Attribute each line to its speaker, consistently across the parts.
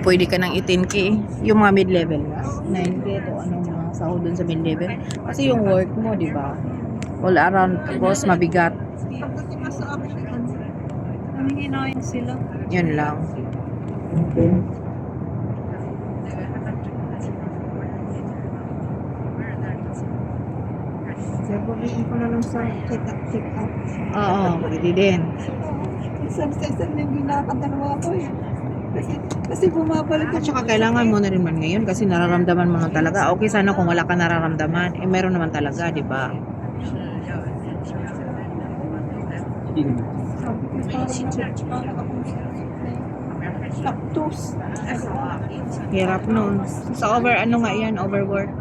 Speaker 1: pwede ka ng 18K. Yung mga mid-level na. 9K to ano mga sahod dun sa mid-level. Kasi yung work mo, di ba? All around, tapos mabigat.
Speaker 2: Pagdating nga sa akin, naminginayin sila.
Speaker 1: Yun lang. Okay.
Speaker 2: Sabihin ko na lang sa check-up.
Speaker 1: Oo, pwede din.
Speaker 2: Isa-isa na yung ginakadalawa ko eh. Kasi bumabalik
Speaker 1: At saka kailangan mo na rin man ngayon kasi nararamdaman mo na talaga. Okay sana kung wala ka nararamdaman. Eh meron naman talaga, di ba?
Speaker 2: parang akong cactus.
Speaker 1: Hirap nun. Sa ano nga yan, overwork.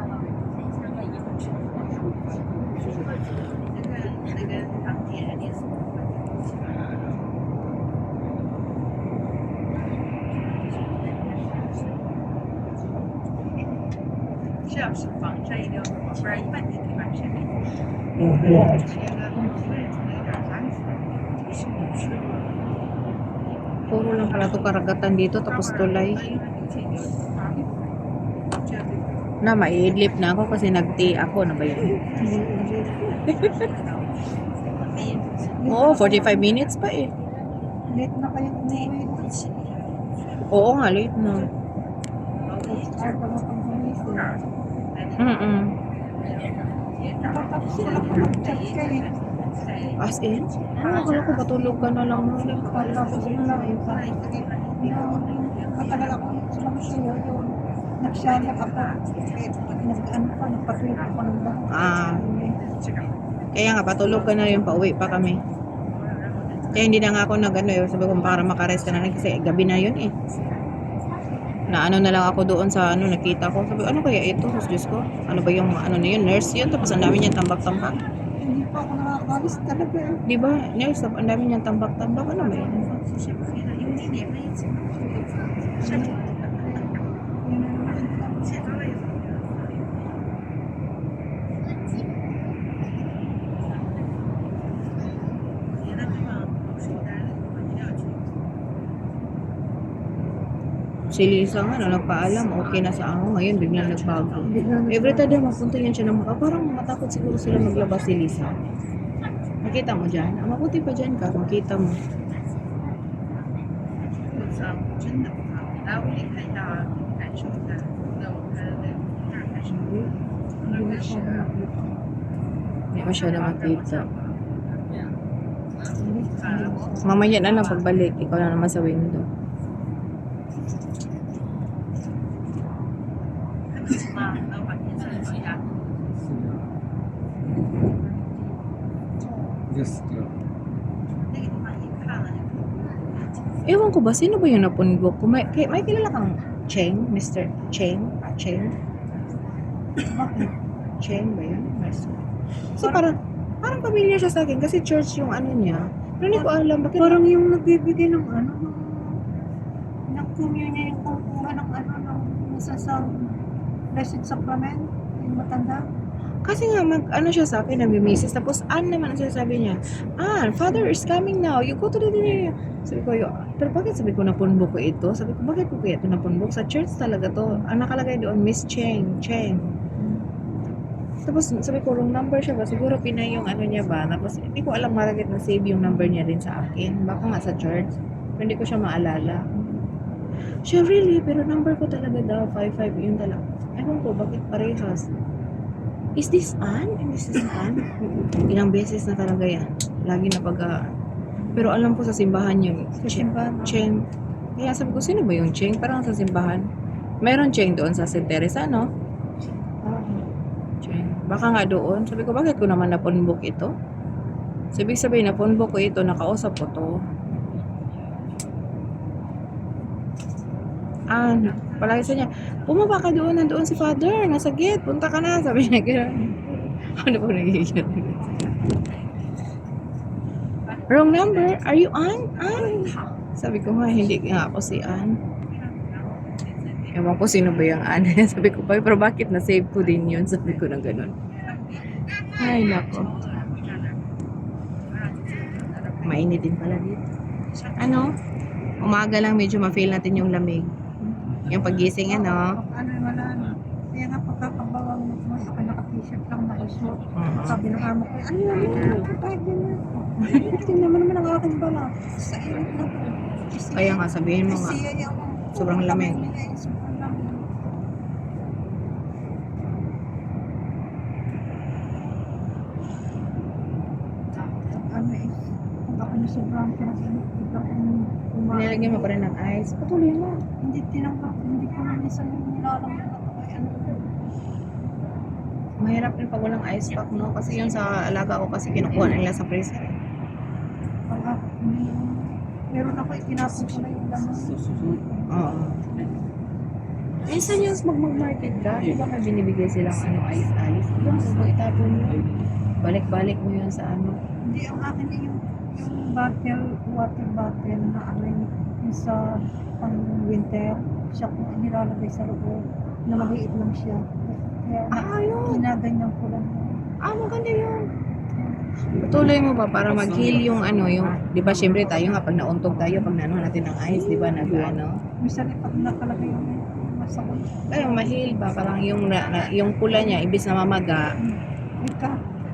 Speaker 1: Puro lang pala ito karagatan dito tapos tulay. Na, maiidlip na ako kasi nag-tea ako. Na ba yun? Oo, 45 minutes pa eh.
Speaker 2: Late na kayo umuwi.
Speaker 1: Oo nga, late na.
Speaker 2: Ay, pa nga pang gumising. Nakatapos ko lang mag-chat kayo.
Speaker 1: As in? Akala ko patulog ka na lang.
Speaker 2: Tapos mo lang eh. Matagal ako sulang siya yun. Nagsyalak ako. Nag-ano pa, nagpatulog ako ng baho.
Speaker 1: Kaya nga, patulog ka na yung pauwi pa kami. Kaya hindi na nga ako nag-ano eh. Sabi ko, para makarest ka na lang kasi gabi na yun eh. Na ano na lang ako doon sa ano, nakita ko. Sabi ko, ano kaya ito? Diyos ko. Ano ba yung ano na yun? Nurse yun. Tapos ang dami niyang tambak-tambak.
Speaker 2: Hindi pa ako nakakalis talaga eh.
Speaker 1: Di ba? Nurse, ang dami niyang tambak-tambak. Ano ba yun? Si Lisa nga, no, nagpaalam, okay na sa ako. Ngayon, biglang nagbago. Every time na mapunta yan siya ng maka, parang matakot siguro sila maglabas si Lisa. Nakita mo dyan? Mabuti pa dyan ka, makita mo. Hindi masyado makita. Mamaya na lang pagbalik, ikaw na naman sa window. Ewan ko ba, sino ba yung napunbok ko? May kilala kang Cheng? Mr. Cheng? Cheng? Cheng ba yun? So parang familiar siya sa akin kasi church yung ano niya. Pero hindi ko alam bakit.
Speaker 2: Parang yung nagbibigay ng ano, ng communion niya yung kungkunga ng ano, ng masasang blessed sacrament, yung matanda.
Speaker 1: Kasi nga ano siya sa akin, nag-message. Tapos naman ang sinasabi niya, Father is coming now. You go to the sabi ko, pero bakit sabi ko napunbok ko ito? Sabi ko, bakit ko kaya ito napunbok? Sa church talaga to. Ang nakalagay doon, Miss Cheng. Tapos sabi ko, wrong number siya ba? Siguro pinay yung ano niya ba? Tapos hindi ko alam bakit na-save yung number niya rin sa akin. Baka nga sa church. Pero hindi ko siya maalala. Siya really, pero number ko talaga daw, 55 yun talaga. Ewan ko, bakit parehas? Is this Ann? Ilang beses na talaga yan. Lagi na pero alam ko sa simbahan yun.
Speaker 2: Sa simbahan.
Speaker 1: Cheng. Kaya sabi ko, sino ba yung Cheng? Parang sa simbahan. Mayroon Cheng doon sa St. Teresa, no? Cheng. Baka nga doon. Sabi ko, bakit ko naman napunbok ito? Sabi napunbok ko ito, nakausap ko to. Palagi sa niya, bumaba ka doon, nandoon si Father, nasa gate, punta ka na, sabi niya gano'n. Ano po nagiging? Wrong number, are you Ann? Sabi ko nga, hindi nga ako si Ann. Ewan ko sino ba yung Ann. Sabi ko pa, pero bakit na-save ko din yun? Sabi ko na gano'n. Ay, nako. Mainit din pala dito. Umaga lang medyo ma-feel natin yung lamig. Yung pagising, ano?
Speaker 2: Ano, wala na. Kaya nga pagkakabawang mo, ako naka-t-shirt lang, naka-short. Sabi ng amo ko, ano yan? Kahit din na. Tingnan mo naman ang aking bala. Sa init na po.
Speaker 1: Kaya nga, sabihin mo nga.
Speaker 2: Siya yung
Speaker 1: Sobrang lamig.
Speaker 2: Sobrang lamig. Ano eh, kung ako na sobrang pinag-init, bigla kong kumain.
Speaker 1: Nilagyan mo pa rin ng ice. Patuloy mo.
Speaker 2: Hindi tinanggap, hindi ko na minsan nilalang na ako. Ano,
Speaker 1: Mahirap rin pag walang ice pack, no? Kasi yung sa alaga ko kasi kinukuha nila sa freezer.
Speaker 2: pag ako, meron ako, itinapon ko na yung laman.
Speaker 1: Oo. Minsan yung mag-market ka, di ba may binibigay silang ano, ice. Yung mo itapon mo. Balik-balik mo yun sa ano.
Speaker 2: Hindi, ang akin eh, yung bottle, water bottle na ano yung sa pang winter, siya kung nilalagay sa loob, na maliit lang siya. Kaya
Speaker 1: Yun.
Speaker 2: ginaganyan ko lang.
Speaker 1: Maganda yun. Patuloy mo ba para mag-heal yung ano, yung, di ba syempre tayo nga pag nauntog tayo, pag naano natin ng ice, di ba nag-ano.
Speaker 2: Minsan pag nakalagay yung masakot.
Speaker 1: Kaya ma-heal ba, parang yung, yung pula niya, ibis na mamaga.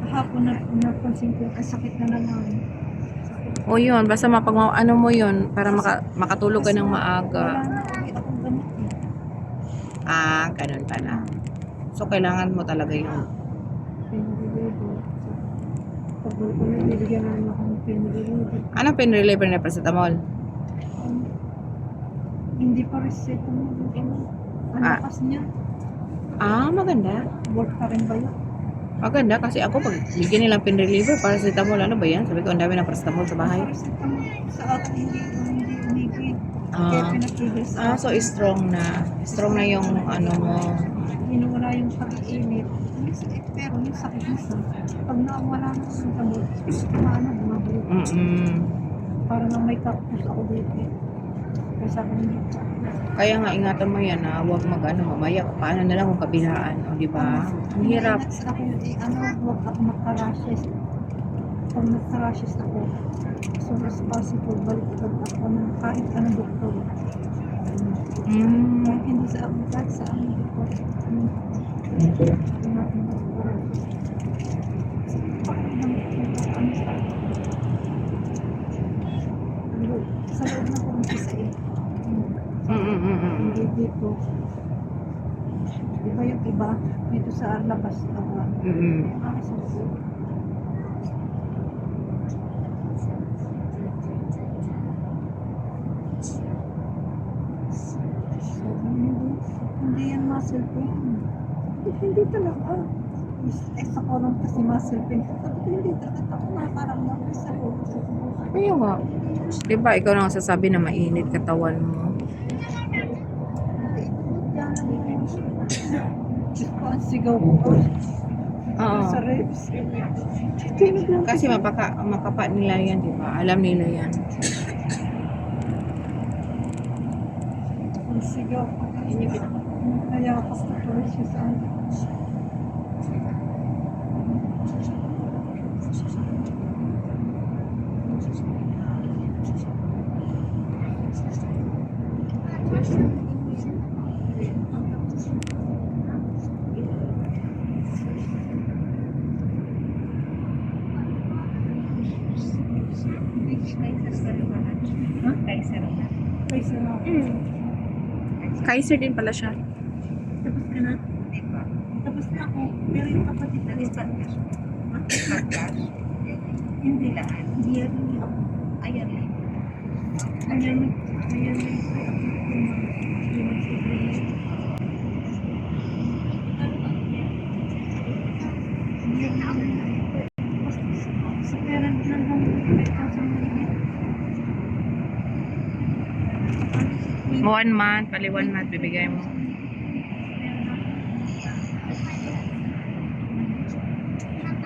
Speaker 2: Kahapon na napansin ko, ang sakit na naman.
Speaker 1: O yun, basta ano mo yun, para makatulog ka ng maaga.
Speaker 2: Wala na, uwi akong ganit eh.
Speaker 1: Ganun pala. So, kailangan mo talaga yung,
Speaker 2: Pinag-reliever. Pag ko na, nilagyan na naman akong pinag-reliever.
Speaker 1: anong pain reliever na paracetamol?
Speaker 2: Hindi pa reseta mo. Ang
Speaker 1: Ah.
Speaker 2: lakas niya.
Speaker 1: Maganda.
Speaker 2: Work pa rin ba yun?
Speaker 1: Maganda kasi ako pag bigyan nilang pain reliever, paracetamol, ano ba yan? Sabi ko, ang dami ng paracetamol sa bahay.
Speaker 2: Reseta mo sa akin, hindi umigil. Kaya
Speaker 1: Ah,
Speaker 2: pinakigil sa
Speaker 1: so strong na. Strong na yung ano mo.
Speaker 2: Inuwala yung pag-init. Pero yung sakit nisa, pag nawala na yung gamot, bumabalik. Para nang may cactus ako dito. Kaya sa akin, hindi ko.
Speaker 1: Kaya nga, ingatan mo yan na huwag mamaya. Paano na lang kung kabilaan, o di ba? Ang hirap.
Speaker 2: Ingat sa akin, huwag ako magka-rashes. Pag nagka-rashes ako, as soon as possible, balik agad ako ng kahit anong doktor. Kahit hindi sa akin, kahit sa akin doktor. Sa loob na ko ng isa eh. Hindi dito. Iba yung iba. Dito sa labas. Sa loob. Hindi yan muscle pain. Hindi talaga. Sa kolong kasi muscle pain. Sabi ko, hindi talaga ako nakakaramdam sa loob.
Speaker 1: Kaya nga. Di ba, ikaw na sasabi na mainit katawan mo.
Speaker 2: Ang sigaw ko.
Speaker 1: Oo.
Speaker 2: Sa ribs.
Speaker 1: Kasi makapa nila yan, di ba? Alam nila yan.
Speaker 2: Ang sigaw ko. Kaya ako tuloy siya sa akin. Kaiser ako.
Speaker 1: Kaiser din pala siya.
Speaker 2: Tapos ka na? Tapos na ako. Pero yung kapatid na rin hindi lang. Hindi rin ako. Ayan lang. Ayan lang. Ayan lang. Sa pera lang ng 5,000
Speaker 1: 1 month, pali 1 month, bibigay mo.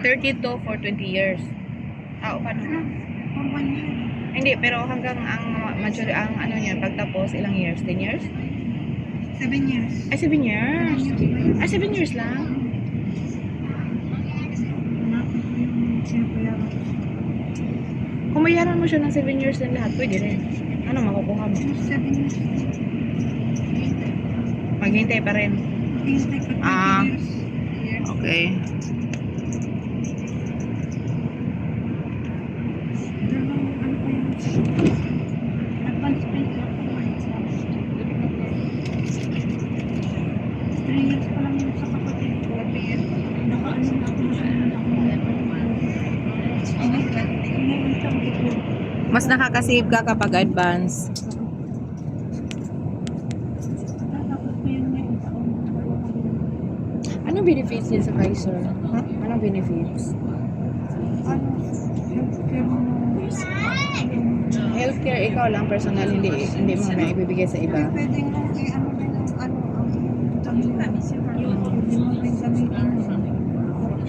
Speaker 1: 32 for 20 years. Paano?
Speaker 2: For 1 year.
Speaker 1: Hindi, pero hanggang ang ano niya, pagtapos, ilang years? 10 years?
Speaker 2: 7 years.
Speaker 1: 7 years? 7 years lang? Kung bayaran mo siya ng 7 years din lahat, pwede rin. Ano makukuha mo?
Speaker 2: 7 years.
Speaker 1: Maghintay pa rin.
Speaker 2: Hintay ka 20
Speaker 1: Ah.
Speaker 2: years.
Speaker 1: Okay.
Speaker 2: Dalawang ano pa yun? Advance pay ka pa naman. 3 years pa lang yun sa kapatid ko. Nakaano na ako na ngayon siyang ito.
Speaker 1: Mas nakaka-save ka kapag advance.
Speaker 2: Tapos ko yun ngayon taon.
Speaker 1: Anong benefits niya sa Kaiser?
Speaker 2: Ha?
Speaker 1: Anong benefits?
Speaker 2: Ano? Healthcare mo.
Speaker 1: Healthcare, ikaw lang personal, hindi mo na ibibigay sa iba.
Speaker 2: Pwedeng lang ano rin ang ano ang gamitin. Pwede mo rin gamitin.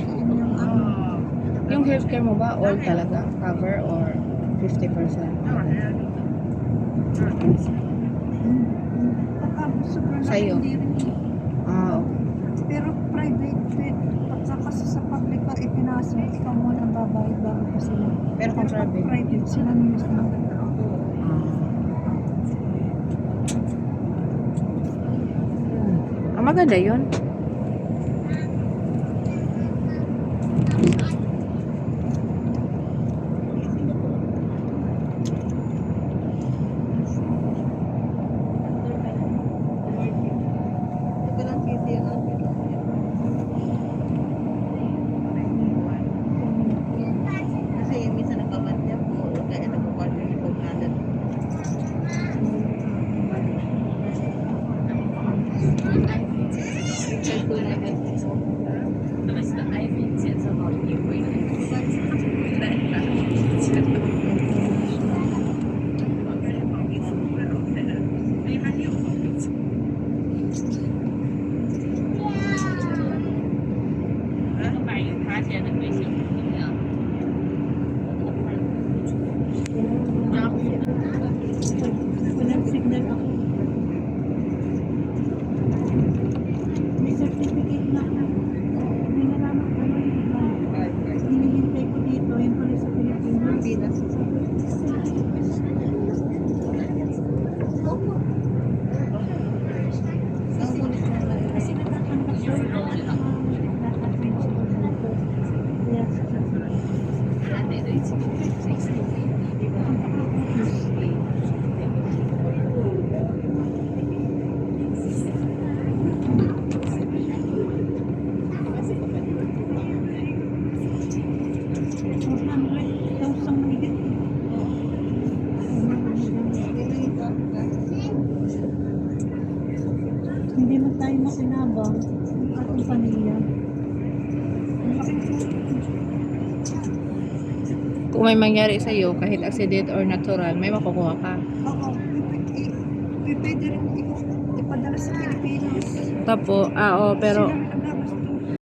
Speaker 2: Yung ano.
Speaker 1: Yung healthcare mo ba, all talaga? Cover or 50%?
Speaker 2: Pagka sobrang laki
Speaker 1: Sa'yo?
Speaker 2: hindi rin.
Speaker 1: Ah, okay.
Speaker 2: Pero private, pagka kasi sa public ka ipinasa, ikaw mo ang babayad bago pa sila.
Speaker 1: Pero kung
Speaker 2: pag
Speaker 1: private?
Speaker 2: private sila mismo.
Speaker 1: Maganda yun.
Speaker 3: Kasi minsan nagpapantya po, kaya nagpapantya yung pagkalat.
Speaker 2: Walang signal ako. May certificate na ako. May nalaman ko na yun. Hinihintay ko dito. Yun pala sa Pilipinas. Kasi natatanggap ko yun. Hindi man tayo makinabang ang ating pamilya.
Speaker 1: Kung may mangyari sa'yo, kahit accident or natural, may makukuha ka.
Speaker 2: Oo, pwede rin ipadala sa Pilipinas.
Speaker 1: Tapo, oo, pero
Speaker 2: Sila nagagastos.